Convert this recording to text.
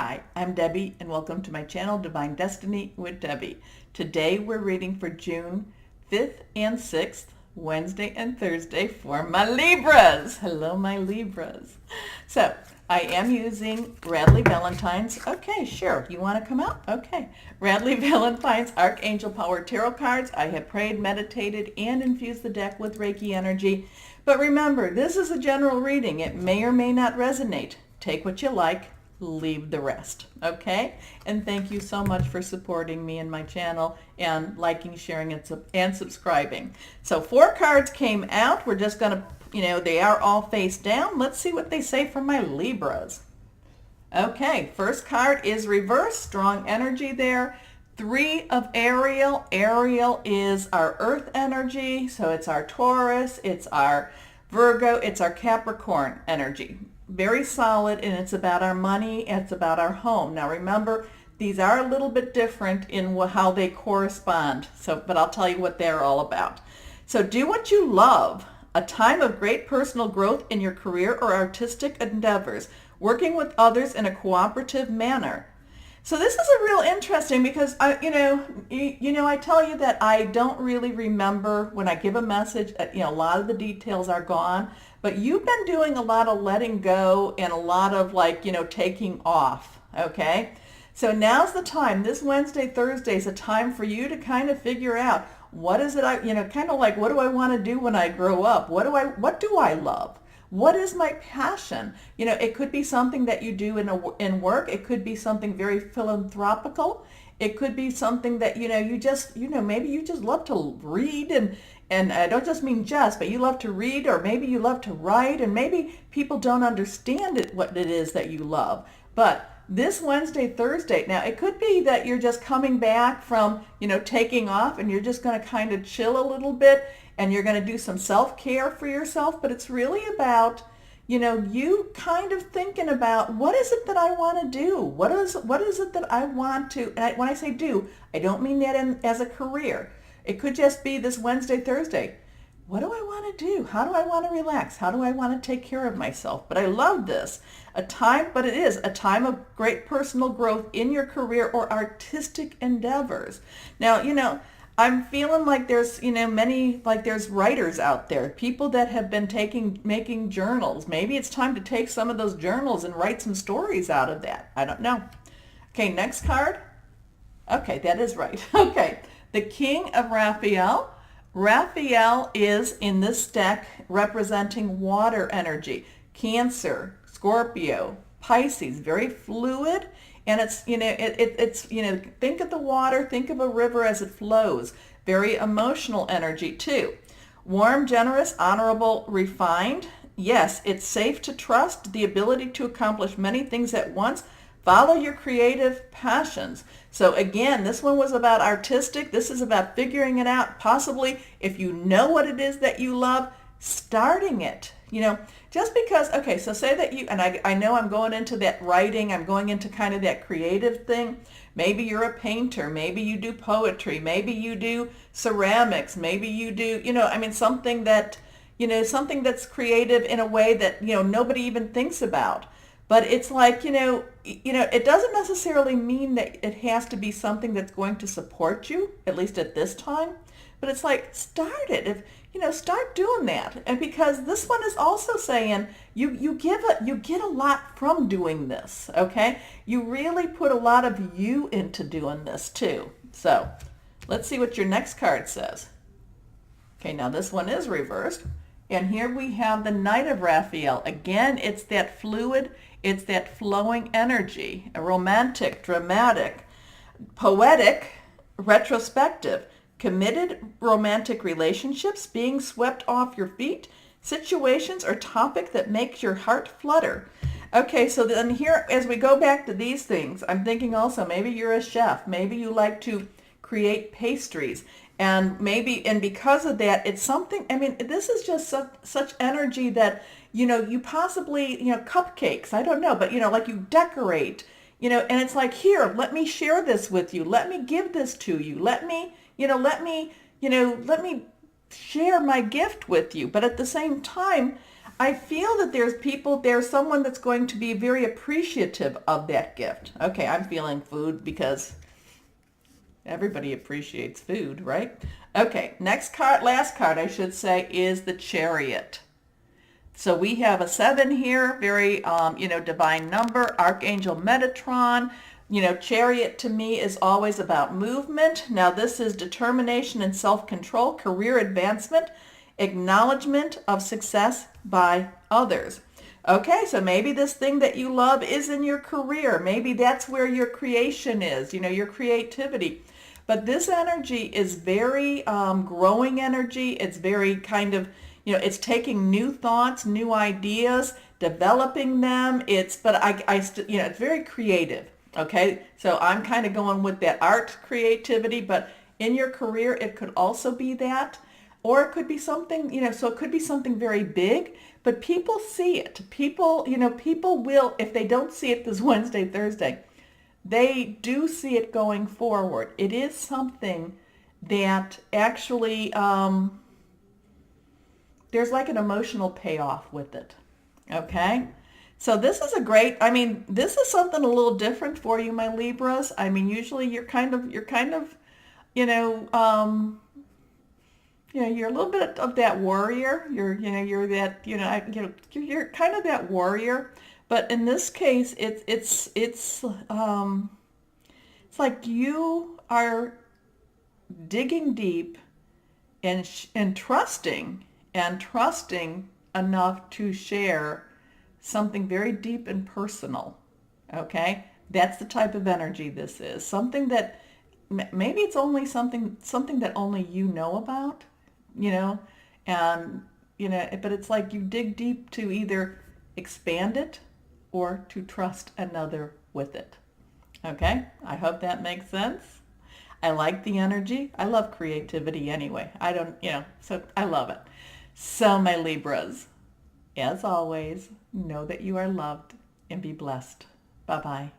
Hi, I'm Debbie and welcome to my channel Divine Destiny with Debbie. Today we're reading for June 5th and 6th, Wednesday and Thursday for my Libras. Hello, my Libras. So I am using Radley Valentine's. Okay, sure. You want to come out? Okay. Radley Valentine's Archangel Power Tarot cards. I have prayed, meditated, and infused the deck with Reiki energy. But remember, this is a general reading. It may or may not resonate. Take what you like. Leave the rest. Okay? And thank you so much for supporting me and my channel and liking, sharing, and subscribing. So 4 cards came out. We're just going to, they are all face down. Let's see what they say from my Libras. Okay, first card is reverse. Strong energy there. 3 of Ariel. Ariel is our earth energy. So it's our Taurus, it's our Virgo, it's our Capricorn energy. Very solid, and it's about our money, it's about our home. Now remember, these are a little bit different in how they correspond, but I'll tell you what they're all about. So do what you love. A time of great personal growth in your career or artistic endeavors, working with others in a cooperative manner. So this is a real interesting because I tell you that I don't really remember when I give a message. A lot of the details are gone, but you've been doing a lot of letting go and a lot of taking off. Okay, so now's the time. This Wednesday, Thursday is a time for you to kind of figure out what is it kind of like what do I want to do when I grow up? What do I love? What is my passion? It could be something that you do in work. It could be something very philanthropical. It could be something that, maybe you just love to read and I don't just mean but you love to read, or maybe you love to write, and maybe people don't understand what it is that you love. But this Wednesday, Thursday, now it could be that you're just coming back from, taking off and you're just going to kind of chill a little bit and you're going to do some self-care for yourself, but it's really about, you kind of thinking about what is it that I want to do? What is it that I want to, and when I say do, I don't mean that as a career. It could just be this Wednesday, Thursday. What do I want to do? How do I want to relax? How do I want to take care of myself? But I love this. But it is a time of great personal growth in your career or artistic endeavors. Now, I'm feeling like there's, there's writers out there, people that have been making journals. Maybe it's time to take some of those journals and write some stories out of that. I don't know. Okay, next card. Okay, that is right. Okay, the King of Raphael. Raphael is in this deck representing water energy, Cancer, Scorpio, Pisces, very fluid. And it's, think of the water, think of a river as it flows. Very emotional energy too. Warm, generous, honorable, refined. Yes, it's safe to trust, the ability to accomplish many things at once. Follow your creative passions. So again, this one was about artistic. This is about figuring it out. Possibly, if you know what it is that you love, starting it. Just because, okay, so say that and I know I'm going into that writing, I'm going into kind of that creative thing. Maybe you're a painter, maybe you do poetry, maybe you do ceramics, maybe you do, something that, something that's creative in a way that, nobody even thinks about. But it's like, it doesn't necessarily mean that it has to be something that's going to support you, at least at this time. But it's like, start it. Start doing that. And because this one is also saying you get a lot from doing this, okay? You really put a lot of you into doing this too. So let's see what your next card says. Okay, now this one is reversed. And here we have the Knight of Raphael. Again, it's that fluid, it's that flowing energy, a romantic, dramatic, poetic, retrospective. Committed romantic relationships, being swept off your feet, situations or topic that makes your heart flutter. Okay, so then here, as we go back to these things, I'm thinking also maybe you're a chef. Maybe you like to create pastries. And because of that, it's something, this is just such energy that, you possibly, cupcakes, I don't know, but, like you decorate, and it's like, here, let me share this with you. Let me give this to you. Let me share my gift with you. But at the same time, I feel that there's someone that's going to be very appreciative of that gift. Okay, I'm feeling food because everybody appreciates food, right? Okay, next card, last card I should say, is the Chariot. So we have a 7 here, very, divine number, Archangel Metatron. Chariot to me is always about movement. Now this is determination and self-control, career advancement, acknowledgement of success by others. Okay, so maybe this thing that you love is in your career. Maybe that's where your creation is, your creativity. But this energy is very growing energy. It's very kind of, it's taking new thoughts, new ideas, developing them. It's very creative. Okay, so I'm kind of going with that art creativity, but in your career, it could also be that, or it could be something, so it could be something very big, but people see it. People will, if they don't see it this Wednesday, Thursday, they do see it going forward. It is something that actually, there's like an emotional payoff with it. Okay? So this is this is something a little different for you, my Libras. Usually you're kind of, you know, um, you're a little bit of that warrior. You're that, you're kind of that warrior. But in this case, it's like you are digging deep and trusting enough to share something very deep and personal. Okay, that's the type of energy this is. Something that maybe it's only something that only you know about, you know, and but it's like you dig deep to either expand it or to trust another with it. Okay, I hope that makes sense. I like the energy. I love creativity anyway. I don't, so I love it. So my Libras, as always, know that you are loved and be blessed. Bye-bye.